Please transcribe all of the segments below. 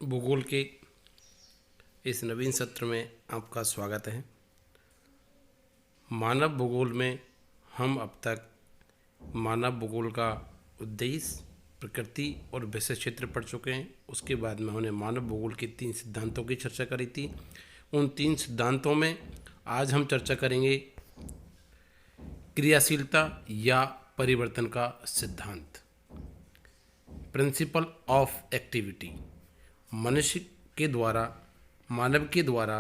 भूगोल के इस नवीन सत्र में आपका स्वागत है। मानव भूगोल में हम अब तक मानव भूगोल का उद्देश्य, प्रकृति और विषय क्षेत्र पढ़ चुके हैं। उसके बाद में हमने मानव भूगोल के 3 सिद्धांतों की चर्चा करी थी। उन 3 सिद्धांतों में आज हम चर्चा करेंगे क्रियाशीलता या परिवर्तन का सिद्धांत, प्रिंसिपल ऑफ एक्टिविटी। मनुष्य के द्वारा, मानव के द्वारा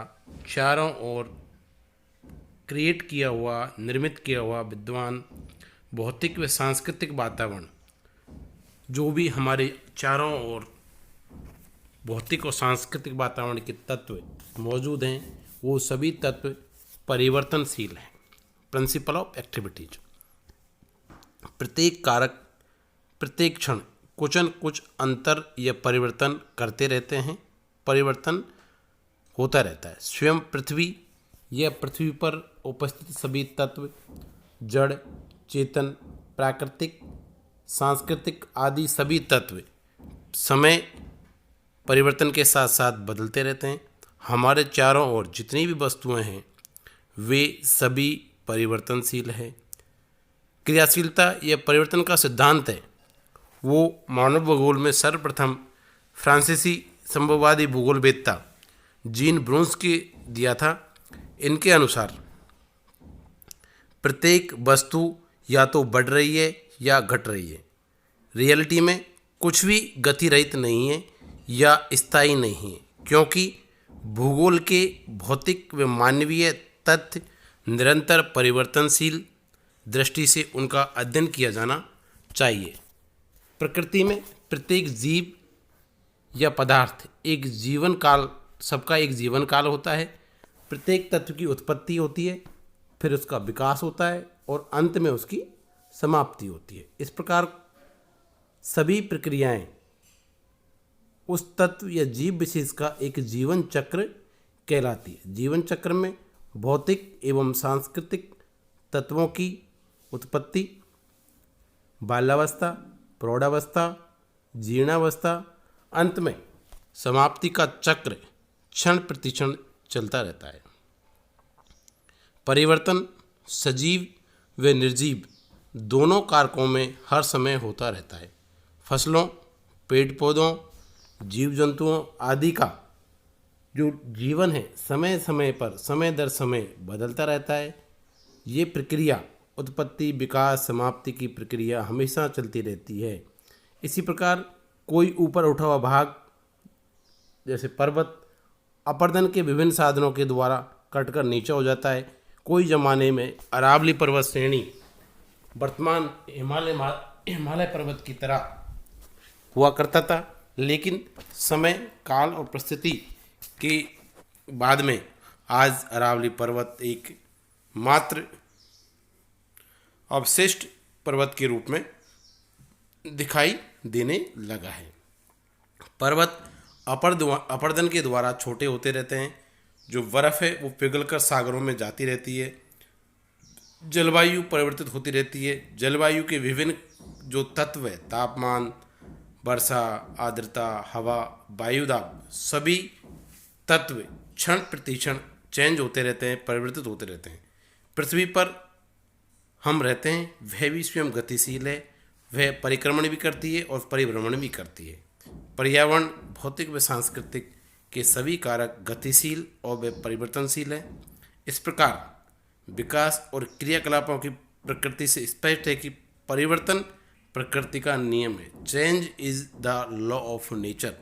चारों ओर क्रिएट किया हुआ, निर्मित किया हुआ विद्वान भौतिक व सांस्कृतिक वातावरण, जो भी हमारे चारों ओर भौतिक और सांस्कृतिक वातावरण के तत्व मौजूद हैं, वो सभी तत्व परिवर्तनशील हैं। Principle of activities. प्रत्येक कारक प्रत्येक क्षण कुछ न कुछ अंतर या परिवर्तन करते रहते हैं, परिवर्तन होता रहता है। स्वयं पृथ्वी या पृथ्वी पर उपस्थित सभी तत्व, जड़, चेतन, प्राकृतिक, सांस्कृतिक आदि सभी तत्व समय परिवर्तन के साथ साथ बदलते रहते हैं। हमारे चारों ओर जितनी भी वस्तुएं हैं वे सभी परिवर्तनशील हैं। क्रियाशीलता या परिवर्तन का सिद्धांत है वो मानव भूगोल में सर्वप्रथम फ्रांसीसी संभववादी भूगोलवेत्ता जीन ब्रोंस्की दिया था। इनके अनुसार प्रत्येक वस्तु या तो बढ़ रही है या घट रही है। रियलिटी में कुछ भी गति रहित नहीं है या स्थायी नहीं है, क्योंकि भूगोल के भौतिक व मानवीय तथ्य निरंतर परिवर्तनशील दृष्टि से उनका अध्ययन किया जाना चाहिए। प्रकृति में प्रत्येक जीव या पदार्थ एक जीवन काल, सबका एक जीवन काल होता है। प्रत्येक तत्व की उत्पत्ति होती है, फिर उसका विकास होता है और अंत में उसकी समाप्ति होती है। इस प्रकार सभी प्रक्रियाएं उस तत्व या जीव विशेष का एक जीवन चक्र कहलाती है। जीवन चक्र में भौतिक एवं सांस्कृतिक तत्वों की उत्पत्ति, बाल्यावस्था, प्रौढ़ावस्था, जीर्णावस्था, अंत में समाप्ति का चक्र क्षण प्रतिक्षण चलता रहता है। परिवर्तन सजीव व निर्जीव दोनों कारकों में हर समय होता रहता है। फसलों, पेड़ पौधों, जीव जंतुओं आदि का जो जीवन है समय समय पर, समय दर समय बदलता रहता है। ये प्रक्रिया, उत्पत्ति, विकास, समाप्ति की प्रक्रिया हमेशा चलती रहती है। इसी प्रकार कोई ऊपर उठा हुआ भाग जैसे पर्वत अपर्दन के विभिन्न साधनों के द्वारा कटकर नीचे हो जाता है। कोई ज़माने में अरावली पर्वत श्रेणी वर्तमान हिमालय पर्वत की तरह हुआ करता था, लेकिन समय, काल और परिस्थिति के बाद में आज अरावली पर्वत एक मात्र अवशिष्ट पर्वत के रूप में दिखाई देने लगा है। पर्वत अपर्दन के द्वारा छोटे होते रहते हैं। जो बर्फ़ है वो पिघलकर सागरों में जाती रहती है। जलवायु परिवर्तित होती रहती है। जलवायु के विभिन्न जो तत्व है, तापमान, वर्षा, आर्द्रता, हवा, वायुदाब, सभी तत्व क्षण प्रतिक्षण चेंज होते रहते हैं, परिवर्तित होते रहते हैं। पृथ्वी पर हम रहते हैं, वह भी स्वयं गतिशील है। वह परिक्रमण भी करती है और परिभ्रमण भी करती है। पर्यावरण, भौतिक व सांस्कृतिक के सभी कारक गतिशील और वे परिवर्तनशील हैं। इस प्रकार विकास और क्रियाकलापों की प्रकृति से स्पष्ट है कि परिवर्तन प्रकृति का नियम है। Change is the law of nature.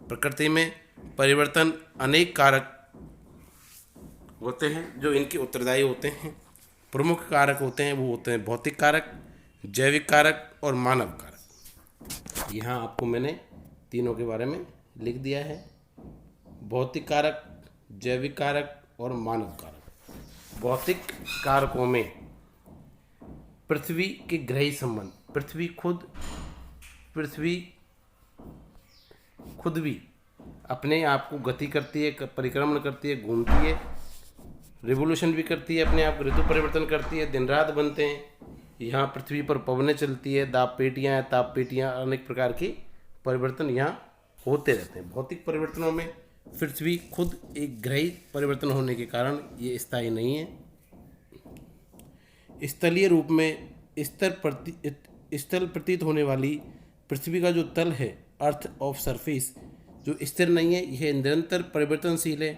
प्रकृति में परिवर्तन अनेक कारक होते हैं जो इनके उत्तरदायी होते हैं। प्रमुख कारक होते हैं, वो होते हैं भौतिक कारक, जैविक कारक और मानव कारक। यहाँ आपको मैंने तीनों के बारे में लिख दिया है। भौतिक कारक, जैविक कारक और मानव कारक। भौतिक कारकों में पृथ्वी के ग्रही संबंध, पृथ्वी खुद भी अपने आप को गति करती है, परिक्रमण करती है, घूमती है, रिवोल्यूशन भी करती है, अपने आप को ऋतु परिवर्तन करती है, दिन रात बनते हैं। यहाँ पृथ्वी पर पवनें चलती है, दाब पेटियाँ हैं, ताप पेटियाँ, अनेक प्रकार की परिवर्तन यहाँ होते रहते हैं। भौतिक परिवर्तनों में पृथ्वी खुद एक ग्रही परिवर्तन होने के कारण ये स्थायी नहीं है। स्थलीय रूप में स्थल प्रतीत होने वाली पृथ्वी का जो तल है, अर्थ ऑफ सरफेस, जो स्थिर नहीं है, यह निरंतर परिवर्तनशील है,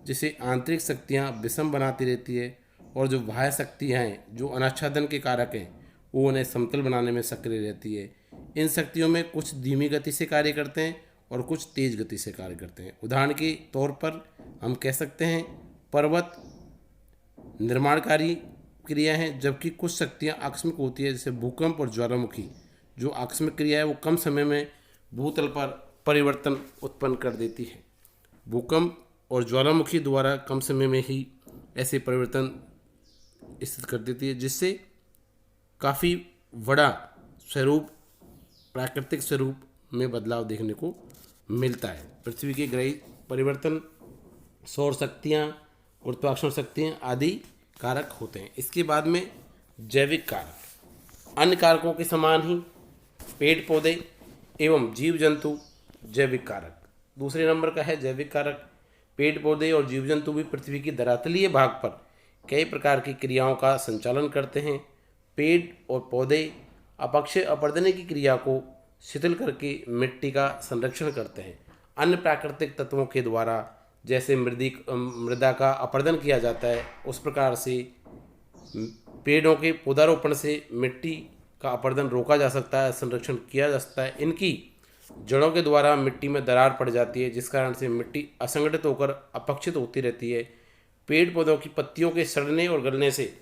जिसे आंतरिक शक्तियाँ विषम बनाती रहती है, और जो बाह्य शक्तियाँ हैं जो अनाच्छादन के कारक हैं वो उन्हें समतल बनाने में सक्रिय रहती है। इन शक्तियों में कुछ धीमी गति से कार्य करते हैं और कुछ तेज गति से कार्य करते हैं। उदाहरण के तौर पर हम कह सकते हैं पर्वत निर्माणकारी क्रिया है, जबकि कुछ शक्तियाँ आकस्मिक होती है, जैसे भूकंप और ज्वालामुखी। जो आकस्मिक क्रिया है वो कम समय में भूतल पर परिवर्तन उत्पन्न कर देती है। भूकंप और ज्वालामुखी द्वारा कम समय में ही ऐसे परिवर्तन स्थित कर देती है, जिससे काफ़ी बड़ा स्वरूप, प्राकृतिक स्वरूप में बदलाव देखने को मिलता है। पृथ्वी के ग्रही परिवर्तन सौर शक्तियाँ, गुरुत्वाकर्षण शक्तियाँ आदि कारक होते हैं। इसके बाद में जैविक कारक, अन्य कारकों के समान ही पेड़ पौधे एवं जीव जंतु जैविक कारक। दूसरे नंबर का है जैविक कारक। पेड़ पौधे और जीव जंतु भी पृथ्वी की धरातलीय भाग पर कई प्रकार की क्रियाओं का संचालन करते हैं। पेड़ और पौधे अपक्षय अपरदन की क्रिया को शिथिल करके मिट्टी का संरक्षण करते हैं। अन्य प्राकृतिक तत्वों के द्वारा जैसे मृदा का अपरदन किया जाता है, उस प्रकार से पेड़ों के पौधारोपण से मिट्टी का अपरदन रोका जा सकता है, संरक्षण किया जा सकता है। इनकी जड़ों के द्वारा मिट्टी में दरार पड़ जाती है, जिस कारण से मिट्टी असंगठित होकर अपक्षित होती रहती है। पेड़ पौधों की पत्तियों के सड़ने और गलने से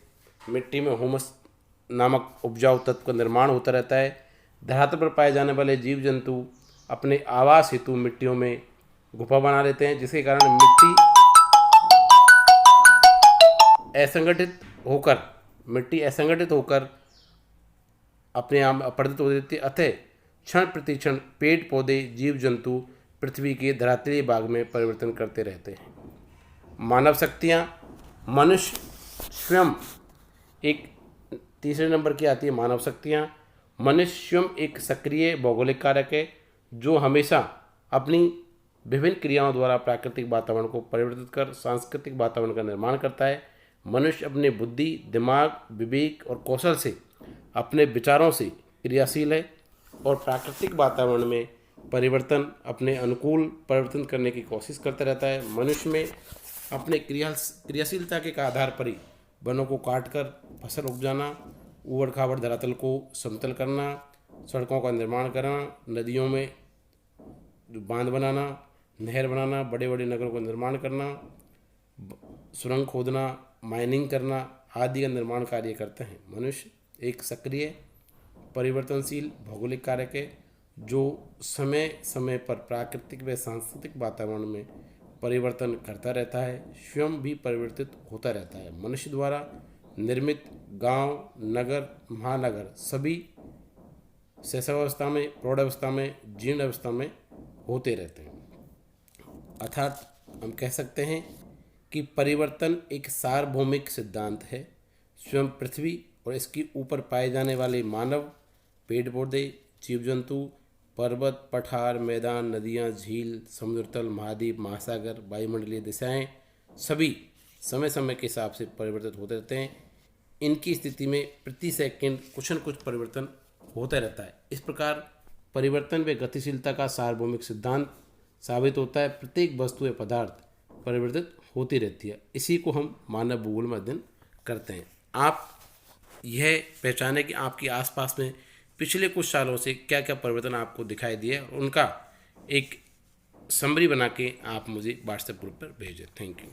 मिट्टी में हुमस नामक उपजाऊ तत्व का निर्माण होता रहता है। धरातल पर पाए जाने वाले जीव जंतु अपने आवास हेतु मिट्टियों में गुफा बना लेते हैं, जिसके कारण मिट्टी असंगठित होकर अपने आप अपरदित हो जाती है। अतः क्षण प्रतिक्षण पेड़ पौधे जीव जंतु पृथ्वी के धरातलीय भाग में परिवर्तन करते रहते हैं। मानव शक्तियाँ, मनुष्य स्वयं एक तीसरे नंबर की आती है। मानव शक्तियाँ, मनुष्य स्वयं एक सक्रिय भौगोलिक कारक है जो हमेशा अपनी विभिन्न क्रियाओं द्वारा प्राकृतिक वातावरण को परिवर्तित कर सांस्कृतिक वातावरण का निर्माण करता है। मनुष्य अपने बुद्धि, दिमाग, विवेक और कौशल से अपने विचारों से क्रियाशील है और प्राकृतिक वातावरण में परिवर्तन अपने अनुकूल परिवर्तन करने की कोशिश करता रहता है। मनुष्य में अपने क्रियाशीलता के आधार पर ही वनों को काटकर फसल उपजाना, ऊबड़ खाबड़ धरातल को समतल करना, सड़कों का निर्माण करना, नदियों में बांध बनाना, नहर बनाना, बड़े बड़े नगरों का निर्माण करना, सुरंग खोदना, माइनिंग करना आदि का निर्माण कार्य करते हैं। मनुष्य एक सक्रिय परिवर्तनशील भौगोलिक कारक है जो समय समय पर प्राकृतिक व सांस्कृतिक वातावरण में परिवर्तन करता रहता है, स्वयं भी परिवर्तित होता रहता है। मनुष्य द्वारा निर्मित गांव, नगर, महानगर सभी शैशवावस्था में, प्रौढ़ावस्था में, जीर्ण अवस्था में होते रहते हैं। अर्थात हम कह सकते हैं कि परिवर्तन एक सार्वभौमिक सिद्धांत है। स्वयं पृथ्वी और इसके ऊपर पाए जाने वाले मानव, पेड़ पौधे, जीव जंतु, पर्वत, पठार, मैदान, नदियाँ, झील, समुद्र तल, महाद्वीप, महासागर, वायुमंडलीय दिशाएं सभी समय समय के हिसाब से परिवर्तित होते रहते हैं। इनकी स्थिति में प्रति सेकंड कुछ न कुछ परिवर्तन होता रहता है। इस प्रकार परिवर्तन व गतिशीलता का सार्वभौमिक सिद्धांत साबित होता है। प्रत्येक वस्तु या पदार्थ परिवर्तित होती रहती है। इसी को हम मानव भूगोल में अध्ययन करते हैं। आप यह पहचाने कि आपके आसपास में पिछले कुछ सालों से क्या क्या परिवर्तन आपको दिखाई दिए और उनका एक समरी बना के आप मुझे व्हाट्सएप ग्रुप पर भेजें। Thank you.